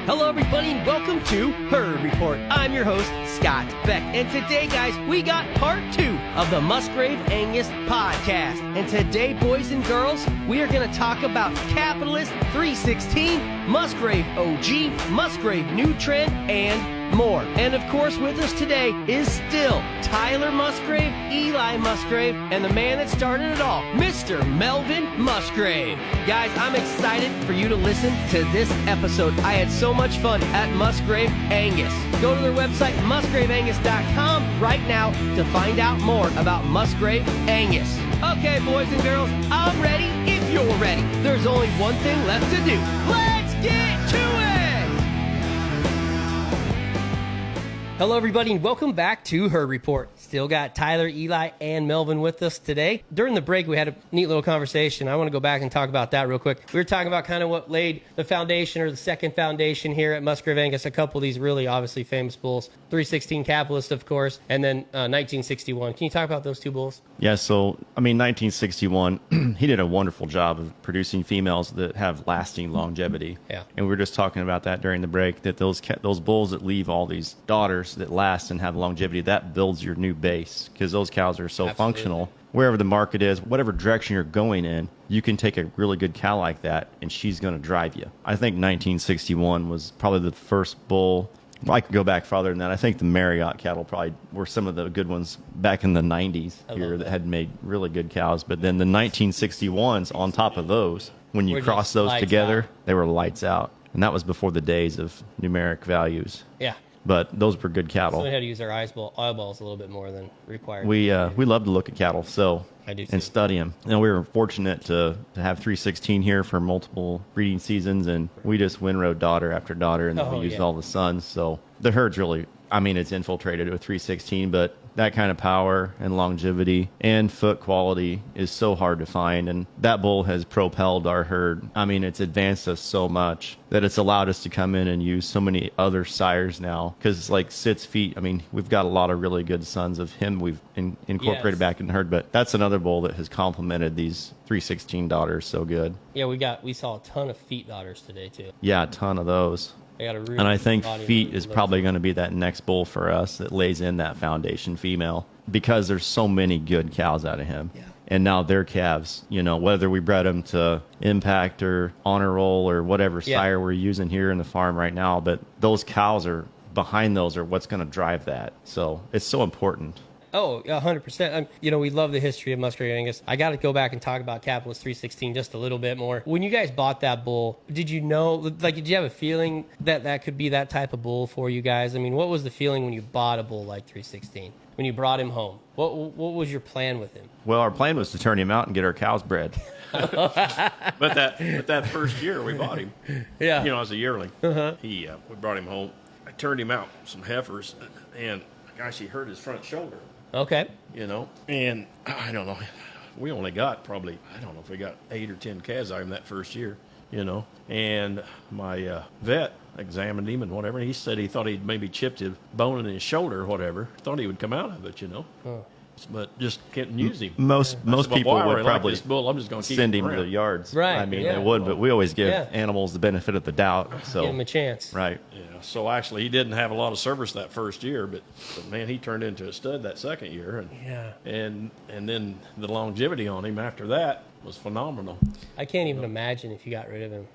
Hello, everybody, and welcome to Herd Report. I'm your host, Scott Beck, and today, guys, we got part 2 of the Musgrave Angus podcast. And today, boys and girls, we are going to talk about Capitalist 316, Musgrave OG, Musgrave New Trend, and more. And of course, with us today is still Tyler Musgrave, Eli Musgrave, and the man that started it all, Mr. Melvin Musgrave. Guys, I'm excited for you to listen to this episode. I had so much fun at Musgrave Angus. Go to their website, musgraveangus.com, right now to find out more about Musgrave Angus. Okay, boys and girls, I'm ready if you're ready. There's only one thing left to do. Let's get to it! Hello, everybody, and welcome back to Herd Report. Still got Tyler, Eli, and Melvin with us today. During the break, we had a neat little conversation. I want to go back and talk about that real quick. We were talking about kind of what laid the foundation or the second foundation here at Musgrave Angus. A couple of these really obviously famous bulls. 316 Capitalist, of course, and then 1961. Can you talk about those two bulls? Yeah, so, 1961, he did a wonderful job of producing females that have lasting longevity. Yeah. And we were just talking about that during the break, that those bulls that leave all these daughters that last and have longevity, that builds your new base, because those cows are so functional. Wherever the market is, whatever direction you're going in, you can take a really good cow like that, and she's going to drive you. I think 1961 was probably the first bull. I could go back farther than that. I think the Marriott cattle probably were some of the good ones back in the 90s here that had made really good cows. But then the 1961s on top of those, when you cross those together, they were lights out. And that was before the days of numeric values. Yeah. But those were good cattle. So we had to use our eyeballs a little bit more than required. We love to look at cattle, I do too. and study them. And we were fortunate to have 316 here for multiple breeding seasons, and we just windrowed daughter after daughter, and then we used all the sons. So the herd's really, it's infiltrated with 316, but that kind of power and longevity and foot quality is so hard to find. And that bull has propelled our herd. It's advanced us so much that it's allowed us to come in and use so many other sires now. Because it's like Sid's feet. we've got a lot of really good sons of him we've incorporated back in the herd. But that's another bull that has complemented these 316 daughters so good. Yeah, we saw a ton of feet daughters today, too. Yeah, a ton of those. And I think feet is probably going to be that next bull for us that lays in that foundation female, because there's so many good cows out of him. Yeah. And now their calves, whether we bred them to Impact or Honor Roll or whatever sire we're using here in the farm right now, but those cows are behind those are what's going to drive that. So it's so important. Oh, 100%. We love the history of Musgrave Angus. I got to go back and talk about Capitalist 316 just a little bit more. When you guys bought that bull, did you know, did you have a feeling that that could be that type of bull for you guys? What was the feeling when you bought a bull like 316? When you brought him home, what was your plan with him? Well, our plan was to turn him out and get our cows bred. but that first year we bought him, as a yearling, we brought him home. I turned him out some heifers, and gosh, he hurt his front shoulder. Okay. And I don't know. We only got probably, if we got 8 or 10 calves out of him that first year, And my vet examined him and whatever, and he said he thought he'd maybe chipped his bone in his shoulder or whatever. Thought he would come out of it, But just couldn't use him. Most people would probably bull, I'm just gonna send him to the yards. Right. They would, but we always give animals the benefit of the doubt. So give him a chance. Right. Yeah. So actually, he didn't have a lot of service that first year, but man, he turned into a stud that second year, and then the longevity on him after that was phenomenal. I can't even imagine if you got rid of him,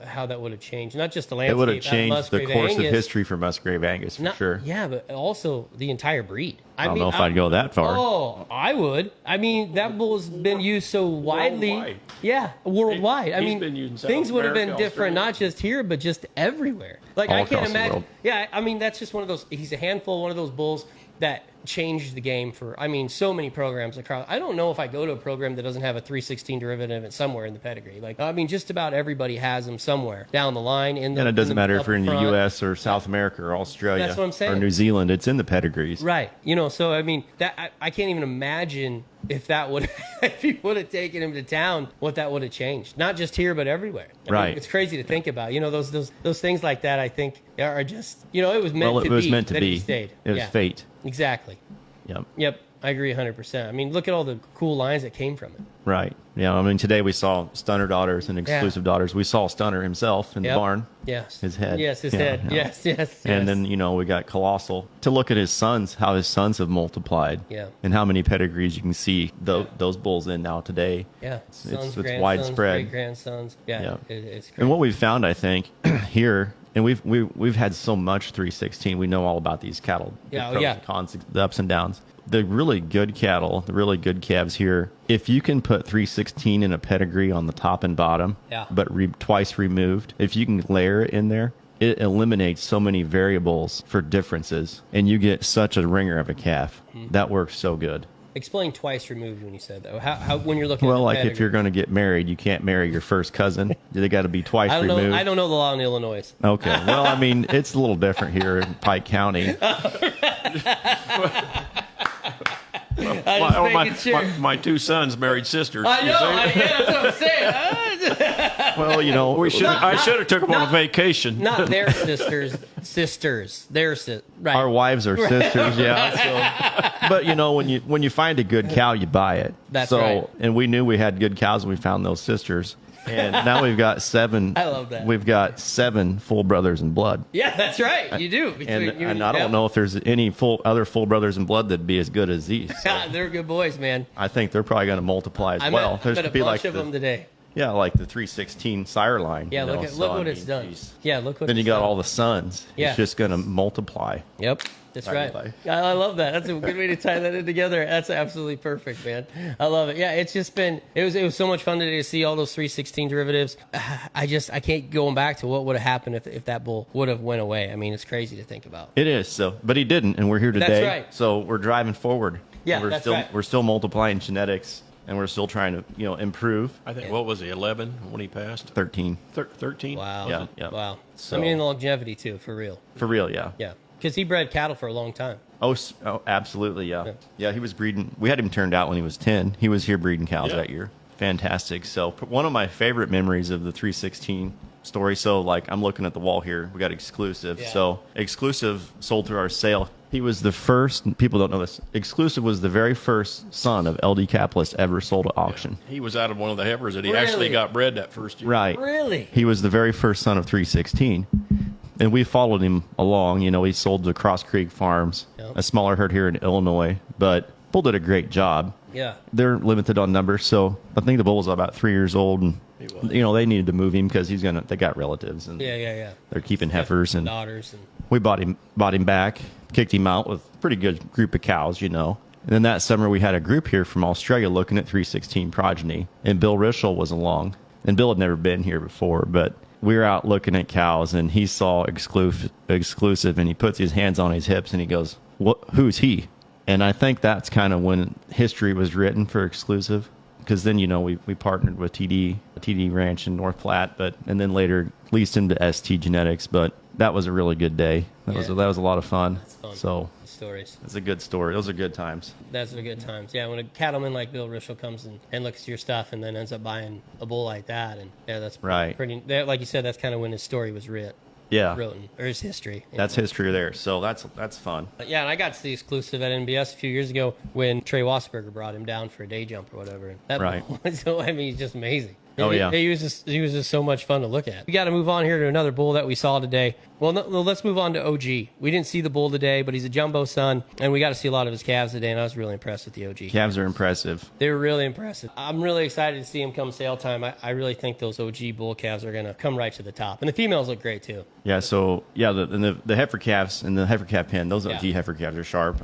how that would have changed. Not just the landscape. It would have changed the course Angus, of history for Musgrave Angus, for sure. Yeah, but also the entire breed. I don't know if I'd go that far. Oh, I would. That bull's been used so widely. Worldwide. Yeah, worldwide. He's been used in South things would have been America, different, Australia. not just here, but just everywhere. All I can't across the imagine. world. Yeah, that's just one of those. He's a handful, one of those bulls that changed the game for, so many programs across. I don't know if I go to a program that doesn't have a 316 derivative somewhere in the pedigree. Just about everybody has them somewhere down the line. And it doesn't matter if you're in the U.S. or South America or Australia. That's what I'm saying. Or New Zealand. It's in the pedigrees. Right. So, I can't even imagine if you would have taken him to town, what that would have changed. Not just here, but everywhere. Right. It's crazy to think about. Those things like that, I think, are just, it was meant to be. It was meant to that be. He stayed. It was fate. Exactly. Yep. Yep. I agree 100%. I mean, look at all the cool lines that came from it. Right. Yeah. I mean, today we saw stunner daughters and exclusive daughters. We saw Stunner himself in the barn. Yes. His head. Yes, his head. Yeah. Yes. And then, we got Colossal. To look at his sons, how his sons have multiplied. Yeah. And how many pedigrees you can see those bulls in now today. Yeah. It's widespread. Great-grandsons. Yeah. It's great. And what we've found, I think, here, and we've had so much 316. We know all about these cattle. The pros and cons, the ups and downs. The really good cattle, the really good calves here, if you can put 316 in a pedigree on the top and bottom, but twice removed, if you can layer it in there, it eliminates so many variables for differences, and you get such a ringer of a calf. That works so good. Explain twice removed when you said that. How when you're looking at like pedigree. If you're going to get married, you can't marry your first cousin. They got to be twice removed. I don't know the law in Illinois. Okay. Well, I mean, it's a little different here in Pike County. My two sons married sisters. I know. That's what I'm saying. Well, I should have took them on a vacation. Not their sisters. Right. Our wives are sisters. Yeah. So, but when you find a good cow, you buy it. That's right. And we knew we had good cows when we found those sisters. And now we've got 7. I love that. We've got 7 full brothers in blood. Yeah, that's right. You do. And I don't know if there's any other full brothers in blood that'd be as good as these. So they're good boys, man. I think they're probably going to multiply as well. I met a bunch of them today. Yeah, like the 316 sire line. Yeah, look what it's done. Yeah, look what. Then you got all the sons. Yeah. It's just going to multiply. Yep. That's right. I love that. That's a good way to tie that in together. That's absolutely perfect, man. I love it. Yeah, it's just been it was so much fun today to see all those 316 derivatives. I can't go back to what would have happened if that bull would have went away. I mean, it's crazy to think about. It is. But he didn't, and we're here today. That's right. So we're driving forward. Yeah, We're still multiplying genetics, and we're still trying to improve. I think what was he 11 when he passed? 13. 13. Wow. Yeah. Wow. So, I mean, the longevity too, for real. For real, yeah. Yeah. Because he bred cattle for a long time. Oh, absolutely, yeah. Yeah, he was breeding. We had him turned out when he was 10. He was here breeding cows that year. Fantastic. So one of my favorite memories of the 316 story. So I'm looking at the wall here. We got Exclusive. Yeah. So Exclusive sold through our sale. He was the first. People don't know this. Exclusive was the very first son of LD Capitalist ever sold at auction. He was out of one of the heifers that he actually got bred that first year. Right. Really? He was the very first son of 316. And we followed him along. He sold to Cross Creek Farms, a smaller herd here in Illinois. But bull did a great job. Yeah. They're limited on numbers, so I think the bull was about 3 years old, and they needed to move him because they got relatives, and yeah. they're keeping heifers and daughters. And we bought him back, kicked him out with a pretty good group of cows, And then that summer we had a group here from Australia looking at 316 progeny, and Bill Rischel was along, and Bill had never been here before, but we were out looking at cows, and he saw Exclusive, and he puts his hands on his hips, and he goes, who's he? And I think that's kind of when history was written for Exclusive, because then, we partnered with TD Ranch in North Platte, and then later leased him to ST Genetics, but that was a really good day. That was a lot of fun. That's fun. So stories. It's a good story. Those are good times. That's the good times. Yeah, when a cattleman like Bill Rischel comes and looks at your stuff and then ends up buying a bull like that, and that's pretty. Like you said, that's kind of when his story was written. Yeah, or his history. That's history there. So that's fun. Yeah, and I got to see Exclusive at NBS a few years ago when Trey Wasserberger brought him down for a day jump or whatever. And that so he's just amazing. He was just so much fun to look at. We got to move on here to another bull that we saw today. Well, let's move on to OG. We didn't see the bull today, but he's a jumbo son, and we got to see a lot of his calves today, and I was really impressed with the OG. Calves are impressive. They were really impressive. I'm really excited to see him come sale time. I really think those OG bull calves are going to come right to the top, and the females look great too. Yeah, so the heifer calves and the heifer calf pen, those OG heifer calves are sharp.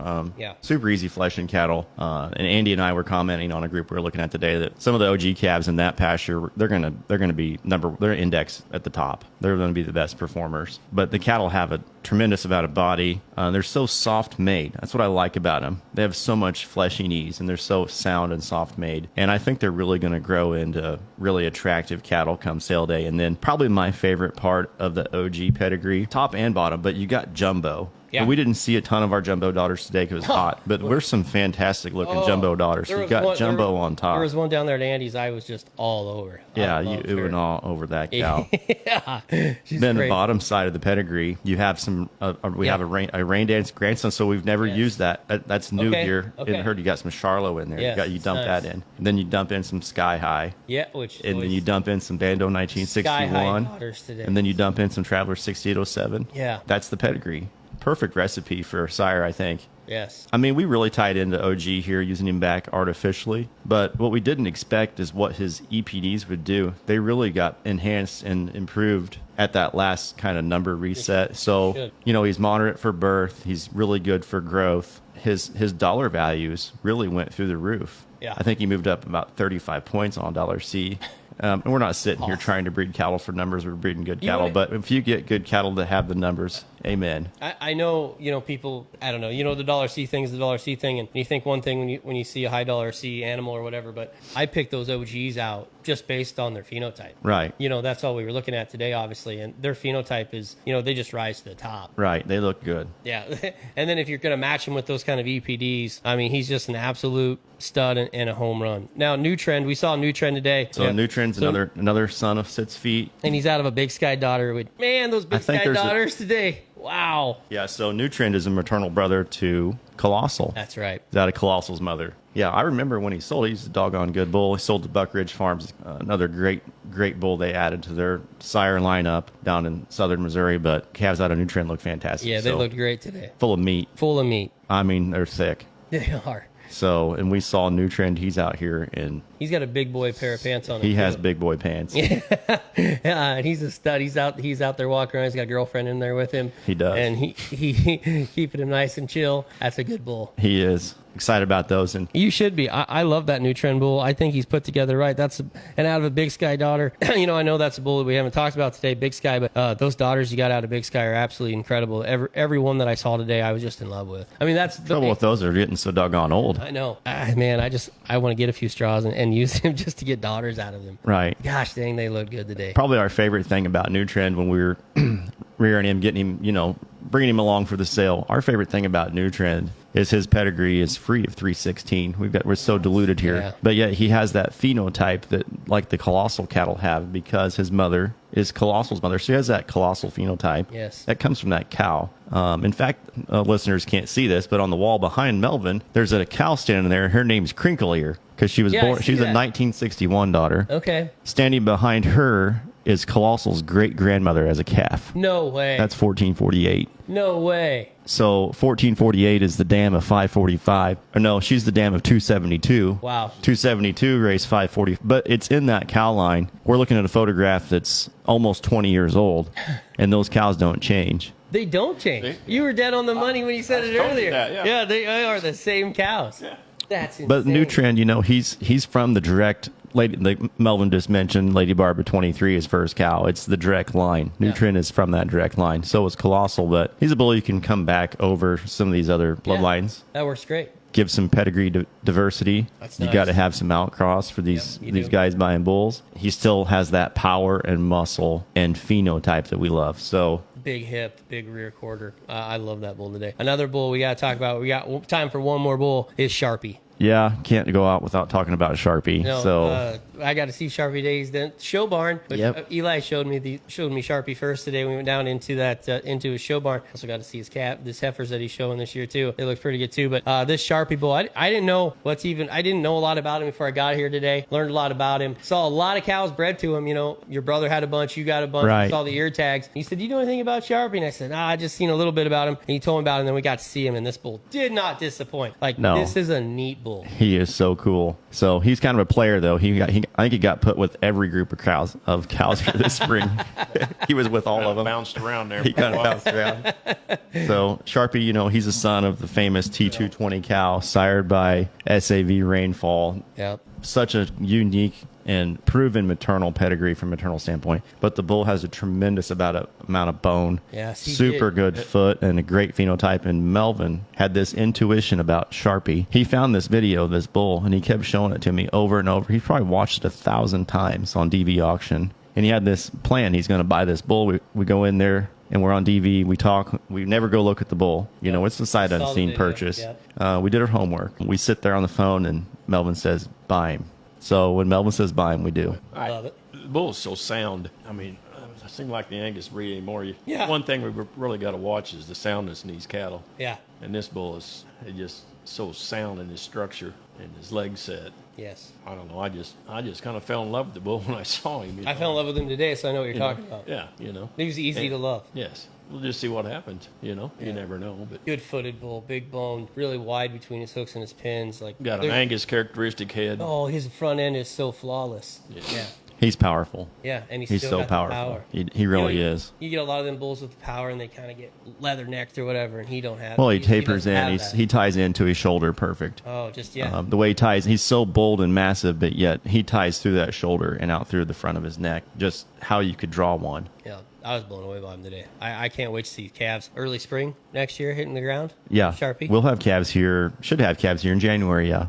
Super easy fleshing cattle. And Andy and I were commenting on a group we were looking at today that some of the OG calves in that pasture, they're gonna be they're index at the top. They're going to be the best performers. But the cattle have a tremendous amount of body. They're so soft made. That's what I like about them. They have so much fleshy knees, and they're so sound and soft made. And I think they're really going to grow into really attractive cattle come sale day. And then probably my favorite part of the OG pedigree, top and bottom, but you got jumbo. And we didn't see a ton of our jumbo daughters today because it was hot, but we're some fantastic looking jumbo daughters. You got jumbo on top. There was one down there at Andy's I was just all over. Yeah, you went all over that cow. Yeah. Then the bottom side of the pedigree, you have some, we have a rain dance grandson, so we've never used that. That's new here. In herd, you got some Charlo in there. Yes, you dump that in. And then you dump in some Sky High. Yeah, and then you dump in some Bando 1961. And then you dump in some Traveler 6807. Yeah. That's the pedigree. Perfect recipe for a sire, I think. Yes. I mean, we really tied into OG here, using him back artificially. But what we didn't expect is what his EPDs would do. They really got enhanced and improved at that last kind of number reset. So, he's moderate for birth. He's really good for growth. His dollar values really went through the roof. Yeah. I think he moved up about 35 points on $C. And we're not sitting here trying to breed cattle for numbers. We're breeding good cattle. But if you get good cattle that have the numbers, amen. I know, people, I don't know, the $C thing is the $C thing. And you think one thing when you see a high $C animal or whatever. But I picked those OGs out just based on their phenotype. Right. That's all we were looking at today, obviously. And their phenotype is, they just rise to the top. Right. They look good. Yeah. And then if you're going to match him with those kind of EPDs, I mean, he's just an absolute stud and a home run. Now, New Trend, we saw New Trend today. So New Trend's another son of Sid's feet. And he's out of a Big Sky daughter. Those Big Sky daughters today. Wow. Yeah, so New Trend is a maternal brother to Colossal. That's right. He's out of Colossal's mother. Yeah, I remember when he sold. He's a doggone good bull. He sold to Buck Ridge Farms, another great bull they added to their sire lineup down in southern Missouri. But calves out of New Trend look fantastic. Yeah, they looked great today. Full of meat. I mean, they're thick. They are. So, and we saw New Trend. He's out here, and he's got a big boy pair of pants on. He has big boy pants. Yeah, and he's a stud. He's out there walking around. He's got a girlfriend in there with him. He does, and he keeping him nice and chill. That's a good bull. He is excited about those, and you should be. I love that New Trend bull. I think he's put together right. And out of a Big Sky daughter. I know that's a bull that we haven't talked about today, Big Sky. But those daughters you got out of Big Sky are absolutely incredible. Every one that I saw today, I was just in love with. I mean, that's the trouble with those. They're getting so doggone old. I know. Man, I want to get a few straws and use them just to get daughters out of them. Right. Gosh dang, they look good today. Probably our favorite thing about New Trend when we were rearing him, getting him, bringing him along for the sale. Our favorite thing about New Trend is his pedigree is free of 316. We're so diluted here, but yet he has that phenotype that like the Colossal cattle have because his mother is Colossal's mother. So he has that Colossal phenotype. Yes, that comes from that cow. In fact, listeners can't see this, but on the wall behind Melvin, there's a cow standing there. Her name's Crinkle Ear because she was born. She's a 1961 daughter. Okay. Standing behind her is Colossal's great-grandmother as a calf. No way. That's 1448. No way. So 1448 is the dam of 545. Or no, she's the dam of 272. Wow. 272 raised 540. But it's in that cow line. We're looking at a photograph that's almost 20 years old, and those cows don't change. They don't change. You were dead on the money when you said it earlier. Yeah, they are the same cows. Yeah. That's insane. But New Trend, he's from the direct... Melvin just mentioned Lady Barbara 23 is first cow. It's the direct line. New Trend is from that direct line. So is Colossal, but he's a bull you can come back over some of these other bloodlines. That works great. Give some pedigree diversity. That's you nice. got to have some outcross for these guys buying bulls. He still has that power and muscle and phenotype that we love. So big hip, big rear quarter. I love that bull today. Another bull we got to talk about. We got time for one more bull. Is Sharpie. Yeah, can't go out without talking about Sharpie. No, so I got to see Sharpie days then show barn. But Eli showed me Sharpie first today. We went down into that into his show barn. Also got to see his heifers that he's showing this year too. They look pretty good too. But this Sharpie bull, I didn't know I didn't know a lot about him before I got here today. Learned a lot about him. Saw a lot of cows bred to him. Your brother had a bunch, you got a bunch. Right. Saw the ear tags. He said, "Do you know anything about Sharpie?" And I said, "I just seen a little bit about him." And he told me about him. And then we got to see him, and this bull did not disappoint. This is a neat bull. He is so cool. So he's kind of a player, though. I think he got put with every group of cows here this spring. He was with all of them. Bounced around there. He kind of bounced around. So Sharpie, he's a son of the famous T220 cow, sired by SAV Rainfall. Yep. Such a unique and proven maternal pedigree from a maternal standpoint. But the bull has a tremendous amount of bone. Yes, super good foot and a great phenotype. And Melvin had this intuition about Sharpie. He found this video of this bull and he kept showing it to me over and over. He probably watched it 1,000 times on DV auction. And he had this plan. He's going to buy this bull. We go in there and we're on DV. We talk. We never go look at the bull. You know, it's a sight unseen purchase. We did our homework. We sit there on the phone, and Melvin says, buy him. So when Melvin says buy him, we do. I love it. The bull's so sound. I mean, it seems like the Angus breed anymore. One thing we really got to watch is the soundness in these cattle. Yeah. And this bull is just so sound in his structure and his leg set. Yes. I don't know. I just kind of fell in love with the bull when I saw him. I fell in love with him today, so I know what you're talking about. Yeah, you know. He was easy to love. Yes. We'll just see what happens, you know. You never know. But good-footed bull, big bone, really wide between his hooks and his pins. Got an Angus characteristic head. Oh, his front end is so flawless. Yeah. He's powerful. Yeah, and he's still so powerful. Power. He really is. You get a lot of them bulls with power, and they kind of get leather necked or whatever, and he don't have. Well, he tapers in. He ties into his shoulder perfect. Oh, the way he ties, he's so bold and massive, but yet he ties through that shoulder and out through the front of his neck. Just how you could draw one. Yeah, I was blown away by him today. I can't wait to see calves early spring next year hitting the ground. Yeah, Sharpie. We'll have calves here. Should have calves here in January. Yeah,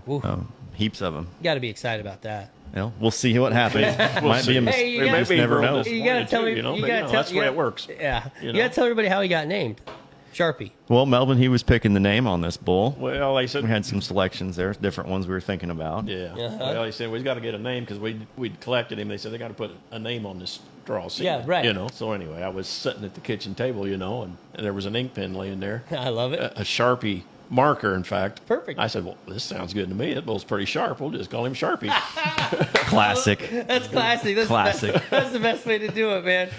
heaps of them. You got to be excited about that. Well, we'll see what happens. Might be a mistake. You just never know. You got to tell me. That's the way it works. Yeah. You got to tell everybody how he got named. Sharpie. Well, Melvin, he was picking the name on this bull. Well, they said we had some selections there, different ones we were thinking about. Yeah. Well, they said we've got to get a name because we'd collected him. They said they got to put a name on this straw seed. Yeah, right. You know. So anyway, I was sitting at the kitchen table, you know, and there was an ink pen laying there. I love it. A Sharpie marker, in fact. Perfect. I said, well, this sounds good to me. That bull's pretty sharp. We'll just call him Sharpie. Classic. That's classic. That's classic. That's the best way to do it, man.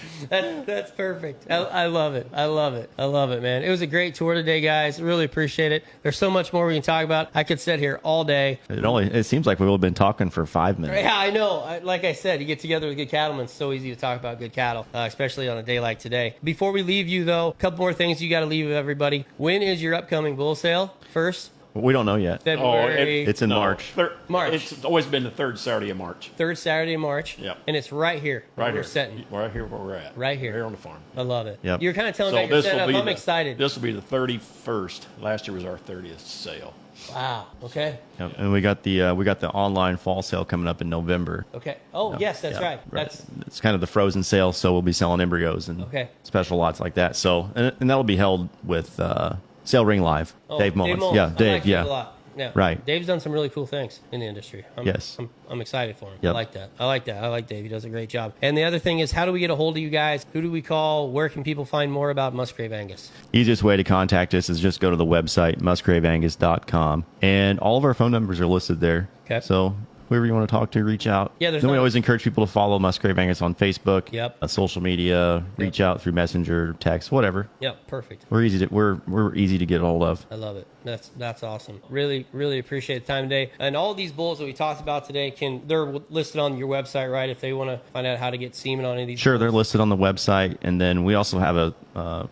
That's perfect. I love it. I love it. I love it, man. It was a great tour today, guys. Really appreciate it. There's so much more we can talk about. I could sit here all day. It seems like we've only been talking for 5 minutes. Yeah, I know. Like I said, you get together with good cattlemen. It's so easy to talk about good cattle, especially on a day like today. Before we leave you, though, a couple more things you got to leave with everybody. When is your upcoming bull sale? First? We don't know yet. February. It's in March. March. It's always been the third Saturday of March. Third Saturday of March. Yep. And it's right here. Right here. We're setting. Right here where we're at. Right here. Right on the farm. I love it. Yep. You're kind of telling me you're setting up. I'm excited. This will be the 31st. Last year was our 30th sale. Wow. Okay. Yep. And we got the online fall sale coming up in November. Okay. Oh, yes, that's right. It's kind of the frozen sale, so we'll be selling embryos and special lots like that. So and that'll be held with Sale Ring Live. Dave Mullins. Yeah, Dave. A lot. Yeah. Right. Dave's done some really cool things in the industry. I'm excited for him. Yep. I like that. I like Dave. He does a great job. And the other thing is, how do we get a hold of you guys? Who do we call? Where can people find more about Musgrave Angus? Easiest way to contact us is just go to the website, musgraveangus.com. And all of our phone numbers are listed there. Okay. So whoever you want to talk to, reach out. Yeah, then we always encourage people to follow Musgrave Angus on Facebook, social media, reach out through Messenger, text, whatever. Yep, perfect. We're easy to get a hold of. I love it. That's awesome. Really, really appreciate the time today. And all these bulls that we talked about today, they're listed on your website, right? If they want to find out how to get semen on any of these. Sure, bulls. they're listed on the website, and then we also have a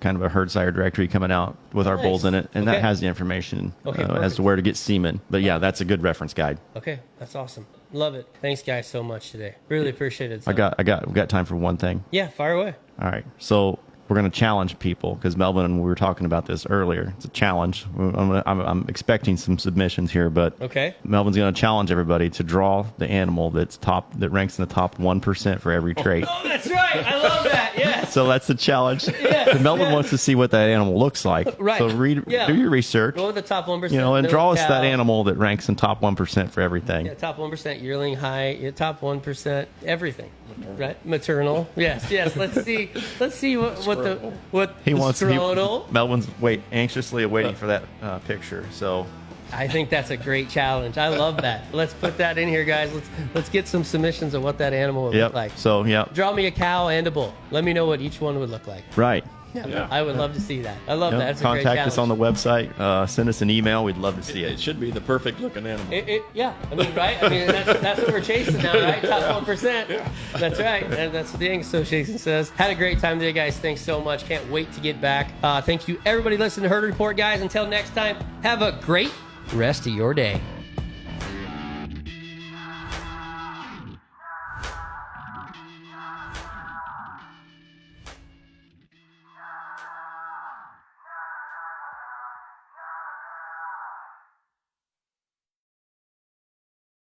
kind of a herd sire directory coming out with our bulls in it, and that has the information as to where to get semen. But yeah, that's a good reference guide. Okay, that's awesome. Love it. Thanks, guys, so much today. Really appreciate it. We got time for one thing. Yeah, fire away. All right, so we're going to challenge people because Melvin, we were talking about this earlier. It's a challenge. I'm expecting some submissions here, but Melvin's going to challenge everybody to draw the animal that ranks in the top 1% for every trait. Oh, that's right. I love that. Yes. So that's the challenge. Melvin wants to see what that animal looks like. Right. So do your research. Go with the top 1%. And draw us that animal that ranks in top 1% for everything. Yeah, top 1% yearling height, top 1% everything. Right, maternal. Yes. Let's see what he wants. scrotal. Melvin's anxiously awaiting for that picture. So I think that's a great challenge. I love that. Let's put that in here, guys. Let's get some submissions of what that animal would look like. So draw me a cow and a bull. Let me know what each one would look like. Right. Yeah. I would love to see that. I love that. That's a great challenge. Contact us on the website. Send us an email. We'd love to see it. It should be the perfect looking animal. Yeah. I mean, right? I mean, that's what we're chasing now, right? Top 1%. Yeah. That's right. And that's what the Angus Association says. Had a great time today, guys. Thanks so much. Can't wait to get back. Thank you, everybody listening to Herd Report, guys. Until next time, have a great rest of your day.